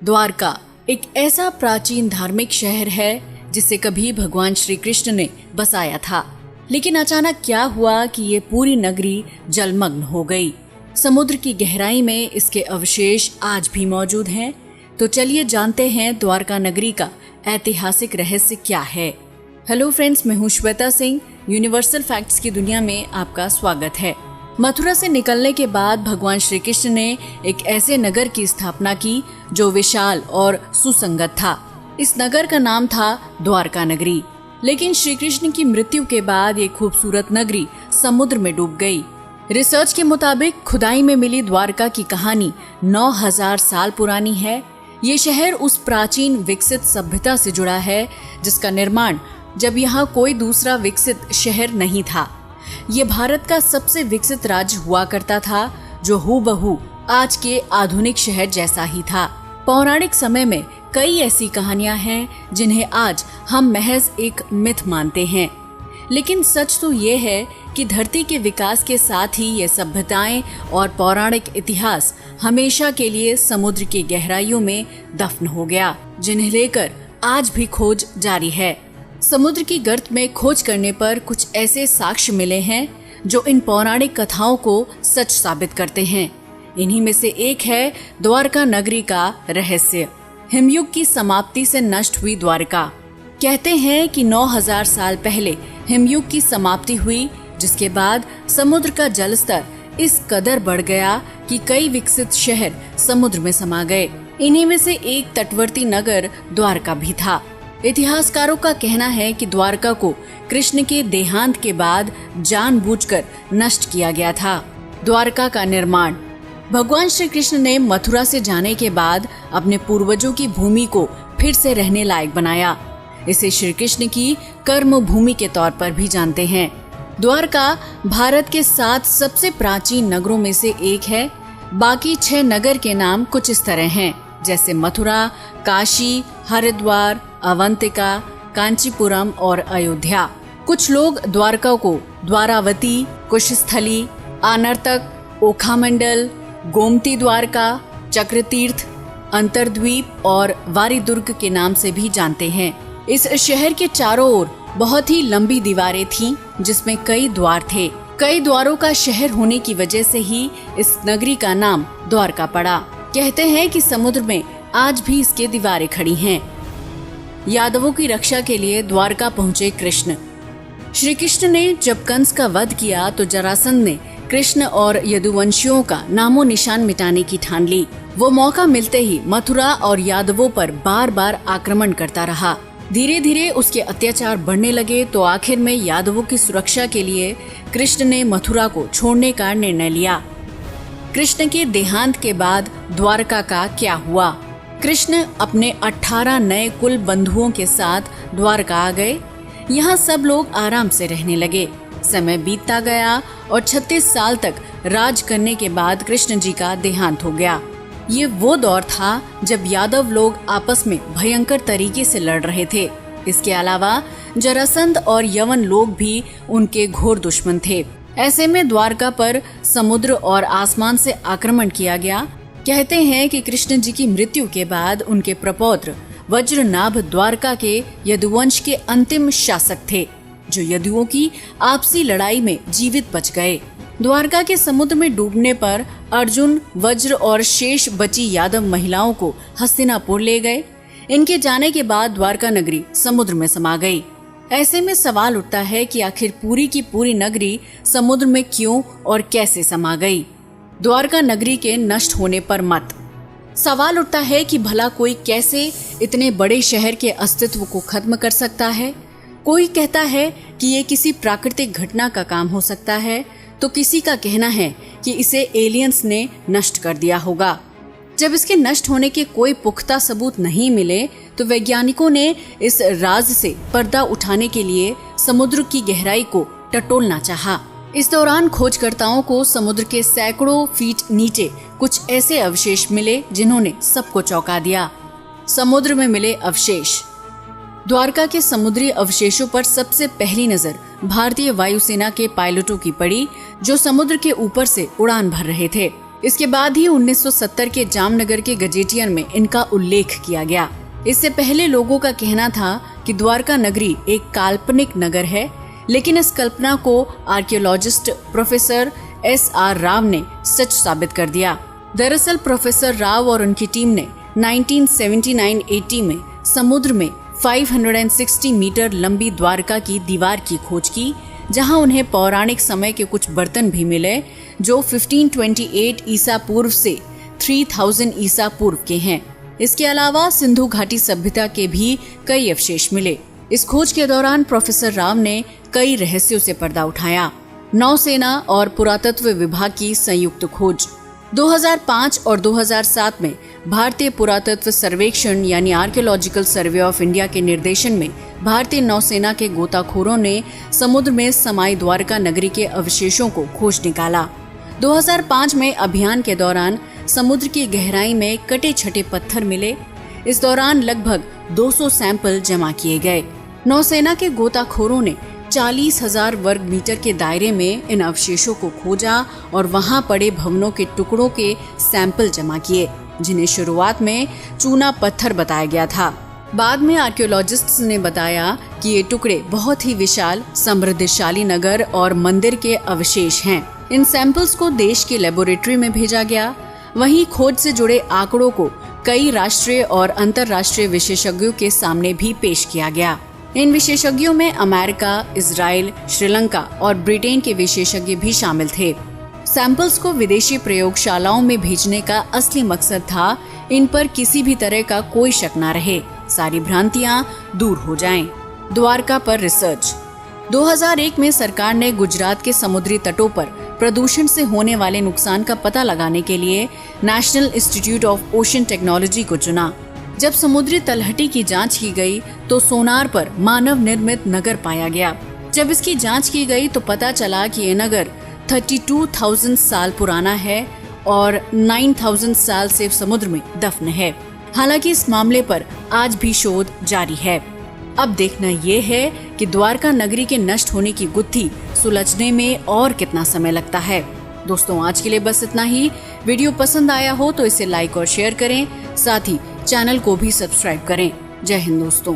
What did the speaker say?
द्वारका एक ऐसा प्राचीन धार्मिक शहर है जिसे कभी भगवान श्री कृष्ण ने बसाया था, लेकिन अचानक क्या हुआ कि ये पूरी नगरी जलमग्न हो गई। समुद्र की गहराई में इसके अवशेष आज भी मौजूद हैं। तो चलिए जानते हैं द्वारका नगरी का ऐतिहासिक रहस्य क्या है। हेलो फ्रेंड्स, मैं हूँ श्वेता सिंह। यूनिवर्सल फैक्ट्स की दुनिया में आपका स्वागत है। मथुरा से निकलने के बाद भगवान श्री कृष्ण ने एक ऐसे नगर की स्थापना की जो विशाल और सुसंगत था। इस नगर का नाम था द्वारका नगरी। लेकिन श्री कृष्ण की मृत्यु के बाद ये खूबसूरत नगरी समुद्र में डूब गई। रिसर्च के मुताबिक खुदाई में मिली द्वारका की कहानी 9000 साल पुरानी है। ये शहर उस प्राचीन विकसित सभ्यता से जुड़ा है जिसका निर्माण जब यहाँ कोई दूसरा विकसित शहर नहीं था। ये भारत का सबसे विकसित राज्य हुआ करता था जो हूबहू आज के आधुनिक शहर जैसा ही था। पौराणिक समय में कई ऐसी कहानियां हैं जिन्हें आज हम महज एक मिथ मानते हैं, लेकिन सच तो ये है कि धरती के विकास के साथ ही ये सभ्यताएं और पौराणिक इतिहास हमेशा के लिए समुद्र की गहराइयों में दफन हो गया, जिन्हें लेकर आज भी खोज जारी है। समुद्र की गर्त में खोज करने पर कुछ ऐसे साक्ष्य मिले हैं जो इन पौराणिक कथाओं को सच साबित करते हैं। इन्हीं में से एक है द्वारका नगरी का रहस्य। हिमयुग की समाप्ति से नष्ट हुई द्वारका। कहते हैं कि 9000 साल पहले हिमयुग की समाप्ति हुई, जिसके बाद समुद्र का जलस्तर इस कदर बढ़ गया कि कई विकसित शहर समुद्र में समा गए। इन्हीं में से एक तटवर्ती नगर द्वारका भी था। इतिहासकारों का कहना है कि द्वारका को कृष्ण के देहांत के बाद जानबूझकर नष्ट किया गया था। द्वारका का निर्माण भगवान श्री कृष्ण ने मथुरा से जाने के बाद अपने पूर्वजों की भूमि को फिर से रहने लायक बनाया। इसे श्री कृष्ण की कर्म भूमि के तौर पर भी जानते हैं। द्वारका भारत के 7 सबसे प्राचीन नगरों में से एक है। बाकी 6 नगर के नाम कुछ इस तरह हैं, जैसे मथुरा, काशी, हरिद्वार, अवंतिका, कांचीपुरम और अयोध्या। कुछ लोग द्वारका को द्वारावती, कुशस्थली, आनर्तक, ओखामंडल, गोमती द्वारका, चक्रतीर्थ, अंतरद्वीप और वारीदुर्ग के नाम से भी जानते हैं। इस शहर के चारों ओर बहुत ही लंबी दीवारें थीं, जिसमें कई द्वार थे। कई द्वारों का शहर होने की वजह से ही इस नगरी का नाम द्वारका पड़ा। कहते हैं कि समुद्र में आज भी इसके दीवारें खड़ी हैं। यादवों की रक्षा के लिए द्वारका पहुंचे कृष्ण। श्री कृष्ण ने जब कंस का वध किया तो जरासंध ने कृष्ण और यदुवंशियों का नामो निशान मिटाने की ठान ली। वो मौका मिलते ही मथुरा और यादवों पर बार बार आक्रमण करता रहा। धीरे धीरे उसके अत्याचार बढ़ने लगे तो आखिर में यादवों की सुरक्षा के लिए कृष्ण ने मथुरा को छोड़ने का निर्णय लिया। कृष्ण के देहांत के बाद द्वारका का क्या हुआ? कृष्ण अपने 18 नए कुल बंधुओं के साथ द्वारका आ गए। यहाँ सब लोग आराम से रहने लगे। समय बीतता गया और 36 साल तक राज करने के बाद कृष्ण जी का देहांत हो गया। ये वो दौर था जब यादव लोग आपस में भयंकर तरीके से लड़ रहे थे। इसके अलावा जरासंध और यवन लोग भी उनके घोर दुश्मन थे। ऐसे में द्वारका पर समुद्र और आसमान से आक्रमण किया गया। कहते हैं कि कृष्ण जी की मृत्यु के बाद उनके प्रपौत्र वज्रनाभ द्वारका के यदुवंश के अंतिम शासक थे, जो यदुओं की आपसी लड़ाई में जीवित बच गए। द्वारका के समुद्र में डूबने पर अर्जुन, वज्र और शेष बची यादव महिलाओं को हस्तिनापुर ले गए। इनके जाने के बाद द्वारका नगरी समुद्र में समा गई। ऐसे में सवाल उठता है कि आखिर पूरी की पूरी नगरी समुद्र में क्यों और कैसे समा गई? द्वारका नगरी के नष्ट होने पर मत। सवाल उठता है कि भला कोई कैसे इतने बड़े शहर के अस्तित्व को खत्म कर सकता है? कोई कहता है कि ये किसी प्राकृतिक घटना का काम हो सकता है, तो किसी का कहना है कि इसे एलियंस ने नष्ट कर दिया होगा। जब इसके नष्ट होने के कोई पुख्ता सबूत नहीं मिले तो वैज्ञानिकों ने इस राज से पर्दा उठाने के लिए समुद्र की गहराई को टटोलना चाहा। इस दौरान खोजकर्ताओं को समुद्र के सैकड़ों फीट नीचे कुछ ऐसे अवशेष मिले जिन्होंने सबको चौंका दिया। समुद्र में मिले अवशेष। द्वारका के समुद्री अवशेषों पर सबसे पहली नजर भारतीय वायुसेना के पायलटों की पड़ी, जो समुद्र के ऊपर से उड़ान भर रहे थे। इसके बाद ही 1970 के जामनगर के गजेटियर में इनका उल्लेख किया गया। इससे पहले लोगों का कहना था कि द्वारका नगरी एक काल्पनिक नगर है, लेकिन इस कल्पना को आर्कियोलॉजिस्ट प्रोफेसर S.R. राव ने सच साबित कर दिया। दरअसल प्रोफेसर राव और उनकी टीम ने 1979-80 में समुद्र में 560 मीटर लंबी द्वारका की दीवार की खोज की, जहां उन्हें पौराणिक समय के कुछ बर्तन भी मिले जो 1528 ईसा पूर्व से 3000 ईसा पूर्व के हैं। इसके अलावा सिंधु घाटी सभ्यता के भी कई अवशेष मिले। इस खोज के दौरान प्रोफेसर राव ने कई रहस्यों से पर्दा उठाया। नौसेना और पुरातत्व विभाग की संयुक्त खोज। 2005 और 2007 में भारतीय पुरातत्व सर्वेक्षण यानी आर्कियोलॉजिकल सर्वे ऑफ इंडिया के निर्देशन में भारतीय नौसेना के गोताखोरों ने समुद्र में समाई द्वारका नगरी के अवशेषों को खोज निकाला। 2005 में अभियान के दौरान समुद्र की गहराई में कटे छटे पत्थर मिले। इस दौरान लगभग 200 सैंपल जमा किए गए। नौसेना के गोताखोरों ने 40,000 वर्ग मीटर के दायरे में इन अवशेषों को खोजा और वहां पड़े भवनों के टुकड़ों के सैंपल जमा किए, जिन्हें शुरुआत में चूना पत्थर बताया गया था। बाद में आर्कियोलॉजिस्ट्स ने बताया कि ये टुकड़े बहुत ही विशाल समृद्धशाली नगर और मंदिर के अवशेष हैं। इन सैंपल्स को देश की लेबोरेटरी में भेजा गया। वहीं खोज से जुड़े आंकड़ों को कई राष्ट्रीय और अंतर्राष्ट्रीय विशेषज्ञों के सामने भी पेश किया गया। इन विशेषज्ञों में अमेरिका, इजराइल, श्रीलंका और ब्रिटेन के विशेषज्ञ भी शामिल थे। सैंपल्स को विदेशी प्रयोगशालाओं में भेजने का असली मकसद था इन पर किसी भी तरह का कोई शक न रहे, सारी भ्रांतियां दूर हो जाएं। द्वारका पर रिसर्च। 2001 में सरकार ने गुजरात के समुद्री तटों पर प्रदूषण से होने वाले नुकसान का पता लगाने के लिए national institute of ocean technology को चुना। जब समुद्री तलहटी की जांच की गई तो सोनार पर मानव निर्मित नगर पाया गया। जब इसकी जांच की गई तो पता चला कि ये नगर 32,000 साल पुराना है और 9,000 साल से समुद्र में दफन है। हालांकि इस मामले पर आज भी शोध जारी है। अब देखना ये है कि द्वारका नगरी के नष्ट होने की गुत्थी सुलझने में और कितना समय लगता है। दोस्तों, आज के लिए बस इतना ही। वीडियो पसंद आया हो तो इसे लाइक और शेयर करें, साथ ही चैनल को भी सब्सक्राइब करें। जय हिंद दोस्तों।